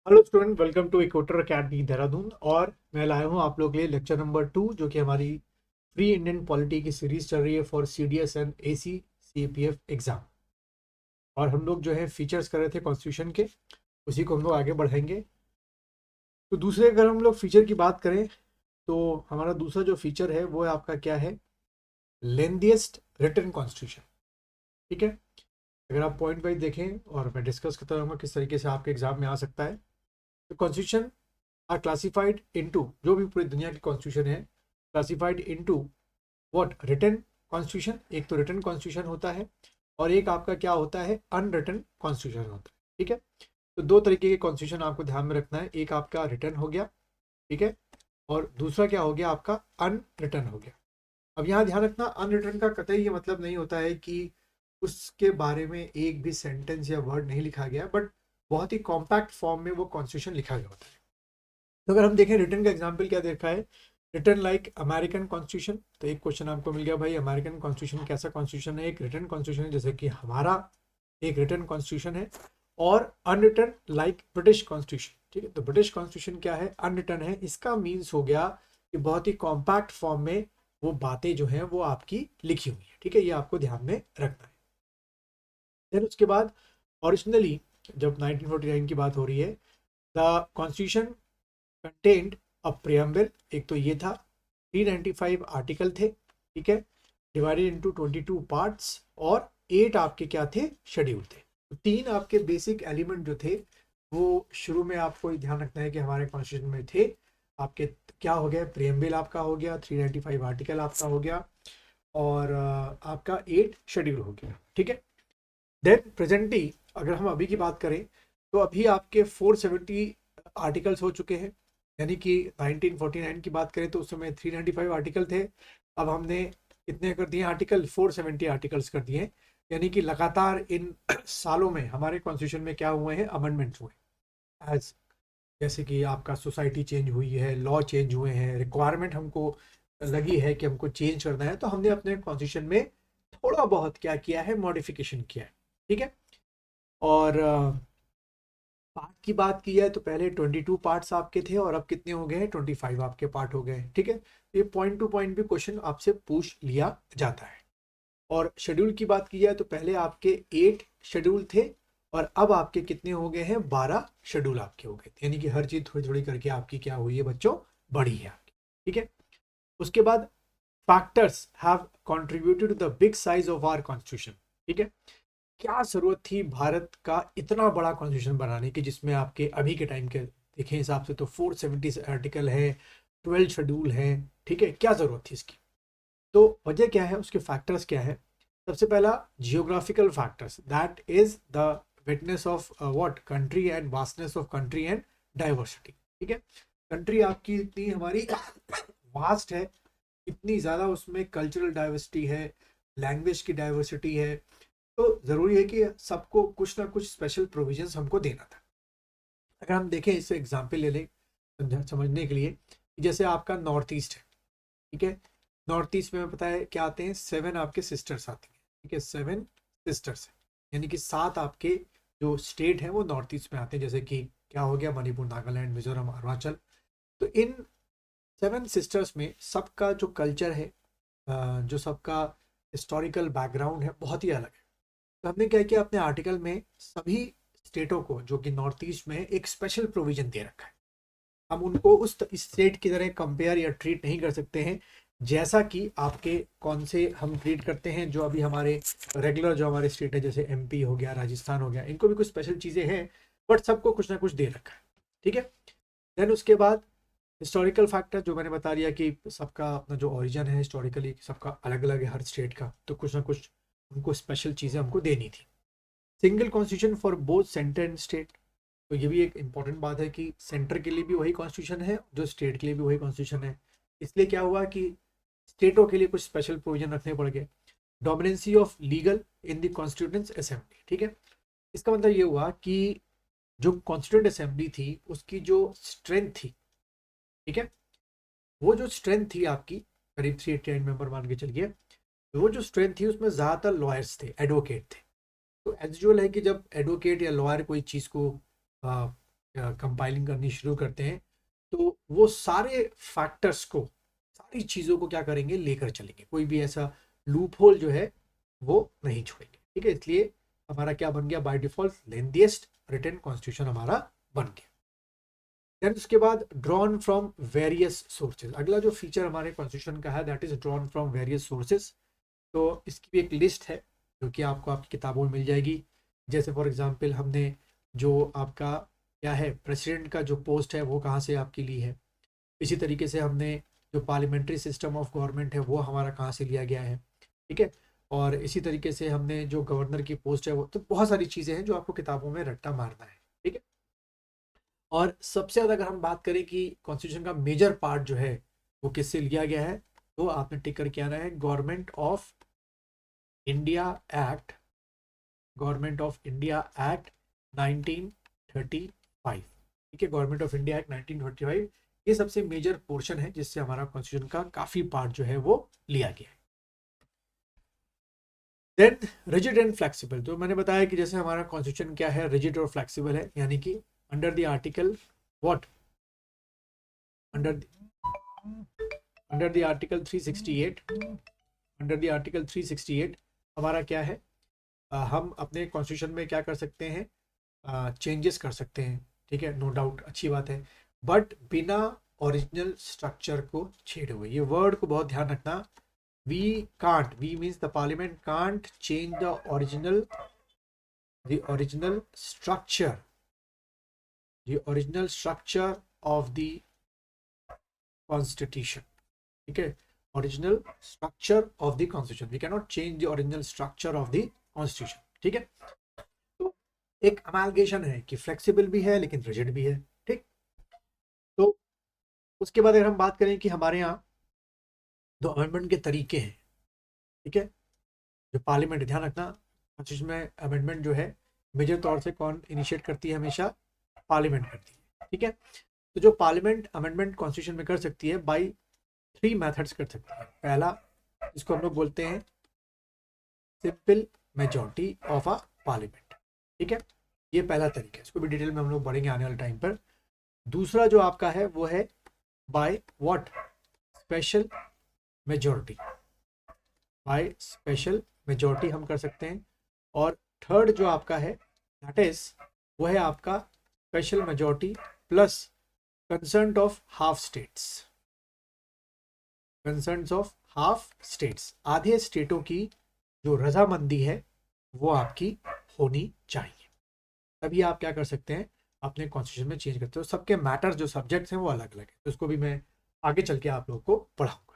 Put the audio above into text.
Hello student, welcome to Equator Academy Dehradun. और मैं लाया हूँ आप लोग के लिए लेक्चर नंबर 2, जो कि हमारी फ्री इंडियन पॉलिटी की सीरीज चल रही है for CDS and AC CPF exam. और हम लोग जो है फीचर्स कर रहे थे कॉन्स्टिट्यूशन के, उसी को हम लोग आगे बढ़ाएंगे। तो दूसरे अगर हम लोग फीचर की बात करें तो हमारा दूसरा जो फीचर है वो है आपका क्या है, लेंदिएस्ट रिटन कॉन्स्टिट्यूशन। ठीक है, अगर आप पॉइंट वाइज देखें और मैं डिस्कस करता रहूँगा किस तरीके से आपके एग्जाम में आ सकता है। तो कॉन्स्टिट्यूशन आर क्लासिफाइड इनटू, जो भी पूरी दुनिया की कॉन्स्टिट्यूशन है, classified into what, written constitution. एक तो रिटन कॉन्स्टिट्यूशन होता है और एक आपका क्या होता है, अनरिटन कॉन्स्टिट्यूशन होता है। ठीक है, तो दो तरीके के कॉन्स्टिट्यूशन आपको ध्यान में रखना है। एक आपका रिटन हो गया, ठीक है, और दूसरा क्या हो गया आपका, अनरिटन हो गया। अब यहाँ ध्यान रखना, अनरिटन का कतई ये मतलब नहीं होता है कि उसके बारे में एक भी सेंटेंस या वर्ड नहीं लिखा गया, बट बहुत ही कॉम्पैक्ट फॉर्म में वो कॉन्स्टिट्यूशन लिखा गया होता है। तो अगर हम देखें रिटर्न का एग्जाम्पल क्या देखा है, रिटर्न लाइक अमेरिकन कॉन्स्टिट्यूशन। तो एक क्वेश्चन आपको मिल गया, भाई अमेरिकन कॉन्स्टिट्यूशन कैसा कॉन्स्टिट्यूशन है? एक रिटर्न कॉन्स्टिट्यूशन है, जैसे कि हमारा एक रिटर्न कॉन्स्टिट्यूशन है। और अनरिटर्न लाइक ब्रिटिश कॉन्स्टिट्यूशन। ठीक है, तो ब्रिटिश कॉन्स्टिट्यूशन क्या है, अनरिटर्न है। इसका मीन्स हो गया कि बहुत ही कॉम्पैक्ट फॉर्म में वो बातें जो हैं वो आपकी लिखी हुई है। ठीक है, ये आपको ध्यान में रखना है। देन उसके बाद ओरिजिनली जब 1949 की बात हो रही है, the constitution content a preamble. एक तो ये था, 395 आर्टिकल थे, ठीक है, डिवाइडेड इनटू 22 पार्ट्स, और 8 आपके क्या थे, शेड्यूल थे। तो तीन आपके बेसिक एलिमेंट जो थे वो शुरू में आपको ध्यान रखना है कि हमारे कॉन्स्टिट्यूशन में थे। आपके क्या हो गया, प्रियम्बल आपका हो गया, 395 आर्टिकल आपका हो गया, और आपका 8 शेड्यूल हो गया। ठीक है, देन प्रेजेंटली अगर हम अभी की बात करें तो अभी आपके 470 आर्टिकल्स हो चुके हैं। यानी कि 1949 की बात करें तो उस समय 395 आर्टिकल थे। अब हमने कितने कर दिए आर्टिकल, 470 आर्टिकल्स कर दिए। यानी कि लगातार इन सालों में हमारे कॉन्स्टिट्यूशन में क्या हुए हैं, अमेंडमेंट्स हुए। एज जैसे कि आपका सोसाइटी चेंज हुई है, लॉ चेंज हुए हैं, रिक्वायरमेंट हमको लगी है कि हमको चेंज करना है, तो हमने अपने कॉन्स्टिट्यूशन में थोड़ा बहुत क्या किया है, मॉडिफिकेशन किया है। ठीक है, और पार्ट की बात की जाए तो पहले 22 पार्ट्स आपके थे और अब कितने हो गए हैं, 25 आपके पार्ट हो गए हैं। ठीक है, तो ये पॉइंट टू पॉइंट भी क्वेश्चन आपसे पूछ लिया जाता है। और शेड्यूल की बात की जाए तो पहले आपके 8 शेड्यूल थे और अब आपके कितने हो गए हैं, 12 शेड्यूल आपके हो गए थे। यानी कि हर चीज थोड़ी थोड़ी करके आपकी क्या हुई है बच्चों, बढ़ी है आपकी। ठीक है, उसके बाद factors have contributed to the big size of our constitution. ठीक है, क्या जरूरत थी भारत का इतना बड़ा कॉन्स्टिट्यूशन बनाने की, जिसमें आपके अभी के टाइम के देखें हिसाब से तो 470 आर्टिकल है, 12 शेड्यूल है। ठीक है, क्या जरूरत थी इसकी? तो वजह क्या है, उसके फैक्टर्स क्या है? सबसे पहला, geographical factors, that is the witness of what, country and vastness of country and diversity. ठीक है, कंट्री आपकी इतनी हमारी वास्ट है, इतनी ज़्यादा उसमें कल्चरल डाइवर्सिटी है, लैंग्वेज की डाइवर्सिटी है। तो ज़रूरी है कि सबको कुछ ना कुछ स्पेशल प्रोविजंस हमको देना था। अगर हम देखें, इसे एग्जाम्पल ले लें समझने के लिए, जैसे आपका नॉर्थ ईस्ट है। ठीक है, नॉर्थ ईस्ट में पता है क्या आते हैं, 7 आपके सिस्टर्स आती हैं। ठीक है, 7 सिस्टर्स है, यानी कि 7 आपके जो स्टेट हैं वो नॉर्थ ईस्ट में आते हैं। जैसे कि क्या हो गया, मणिपुर, नागालैंड, मिजोरम, अरुणाचल। तो इन 7 सिस्टर्स में सबका जो कल्चर है, जो सबका हिस्टोरिकल बैकग्राउंड है, बहुत ही अलग है। तो हमने क्या किया, अपने आर्टिकल में सभी स्टेटों को जो कि नॉर्थ ईस्ट में एक स्पेशल प्रोविजन दे रखा है। हम उनको उस स्टेट की तरह कंपेयर या ट्रीट नहीं कर सकते हैं, जैसा कि आपके कौन से हम ट्रीट करते हैं जो अभी हमारे रेगुलर जो हमारे स्टेट है, जैसे एमपी हो गया, राजस्थान हो गया, इनको भी कुछ स्पेशल चीज़ें हैं, बट सबको कुछ ना कुछ दे रखा है। ठीक है, देन उसके बाद हिस्टोरिकल फैक्टर, जो मैंने बता दिया कि सबका अपना जो ओरिजिन है हिस्टोरिकली सबका अलग अलग है हर स्टेट का, तो कुछ ना कुछ उनको स्पेशल चीज़ें हमको देनी थी। Single constitution for both centre and state. तो ये भी एक इंपॉर्टेंट बात है कि सेंटर के लिए भी वही कॉन्स्टिट्यूशन है, जो स्टेट के लिए भी वही कॉन्स्टिट्यूशन है। इसलिए क्या हुआ कि स्टेटों के लिए कुछ स्पेशल प्रोविजन रखने पड़ गए। Dominancy of legal in the constituent assembly. ठीक है, इसका मतलब ये हुआ कि जो कॉन्स्टिट्यूंट असेंबली थी उसकी जो स्ट्रेंथ थी, ठीक है, वो जो स्ट्रेंथ थी आपकी, करीब 389 मेंबर मान के चलिए, तो वो जो स्ट्रेंथ थी उसमें ज़्यादातर लॉयर्स थे, एडवोकेट थे। तो एज यूजुअल है कि जब एडवोकेट या लॉयर कोई चीज़ को कंपाइलिंग करनी शुरू करते हैं तो वो सारे फैक्टर्स को, सारी चीज़ों को क्या करेंगे, लेकर चलेंगे, कोई भी ऐसा लूप होल जो है वो नहीं छोड़ेंगे। ठीक है, इसलिए हमारा क्या बन गया, by default lengthiest written constitution हमारा बन गया। देन उसके बाद ड्रॉन फ्रॉम वेरियस सोर्सेज, अगला जो फीचर हमारे कॉन्स्टिट्यूशन का है that is drawn from various sources. तो इसकी भी एक लिस्ट है जो कि आपको आपकी किताबों में मिल जाएगी। जैसे फॉर एग्जांपल हमने जो आपका क्या है प्रेसिडेंट का जो पोस्ट है वो कहाँ से आपकी ली है, इसी तरीके से हमने जो पार्लियामेंट्री सिस्टम ऑफ गवर्नमेंट है वो हमारा कहाँ से लिया गया है। ठीक है, और इसी तरीके से हमने जो गवर्नर की पोस्ट है वो, तो बहुत सारी चीज़ें हैं जो आपको किताबों में रट्टा मारना है। ठीक है, और सबसे ज़्यादा अगर हम बात करें कि कॉन्स्टिट्यूशन का मेजर पार्ट जो है वो किससे लिया गया है, तो आपने टिक करके आना है government of India act, government of India act 1935। ठीक है, गवर्नमेंट ऑफ इंडिया एक्ट 1935 ये सबसे मेजर पोर्शन है जिससे हमारा कॉन्स्टिट्यूशन का काफी पार्ट जो है वो लिया गया है। देन रिजिड एंड फ्लेक्सिबल, तो मैंने बताया कि जैसे हमारा कॉन्स्टिट्यूशन क्या है, रिजिड और फ्लेक्सिबल है, यानी कि under the article what, under under the article 368, under the article 368 हमारा क्या है, हम अपने कॉन्स्टिट्यूशन में क्या कर सकते हैं, चेंजेस कर सकते हैं। ठीक है, नो डाउट, अच्छी बात है, बट बिना ओरिजिनल स्ट्रक्चर को छेड़े हुए। ये वर्ड को बहुत ध्यान रखना, we can't, we means the parliament can't change the original structure, the original structure of the constitution. ठीक है, original structure of the constitution, we can not change the original structure of the constitution. ठीक है, तो एक अमालगेशन है कि flexible भी है लेकिन रिजिड भी है। ठीक, तो उसके बाद अगर हम बात करें कि हमारे यहाँ दो अमेंडमेंट के तरीके हैं। ठीक है, जो पार्लियामेंट, ध्यान रखना कॉन्स्टिट्यूशन में अमेंडमेंट जो है मेजर तौर से कौन इनिशिएट करती है, हमेशा पार्लियामेंट करती है। ठीक है, तो जो पार्लियामेंट अमेंडमेंट कॉन्स्टिट्यूशन में कर सकती है बाई 3 मेथड्स कर सकती है। पहला, इसको हम लोग बोलते हैं simple majority of a parliament. ठीक है, ये पहला तरीका है, इसको भी डिटेल में हम लोग बढ़ेंगे आने वाले टाइम पर। दूसरा जो आपका है वो है by what, special majority, by special majority हम कर सकते हैं। और थर्ड जो आपका है दैट इज वो है आपका special majority plus concern of half states, concern of half states, आधे स्टेटों की जो रजामंदी है वो आपकी होनी चाहिए, तभी आप क्या कर सकते हैं, अपने कॉन्स्टिट्यूशन में चेंज करते हो। सबके मैटर जो सब्जेक्ट्स हैं वो अलग अलग है, तो इसको भी मैं आगे चल के आप लोगों को पढ़ाऊंगा।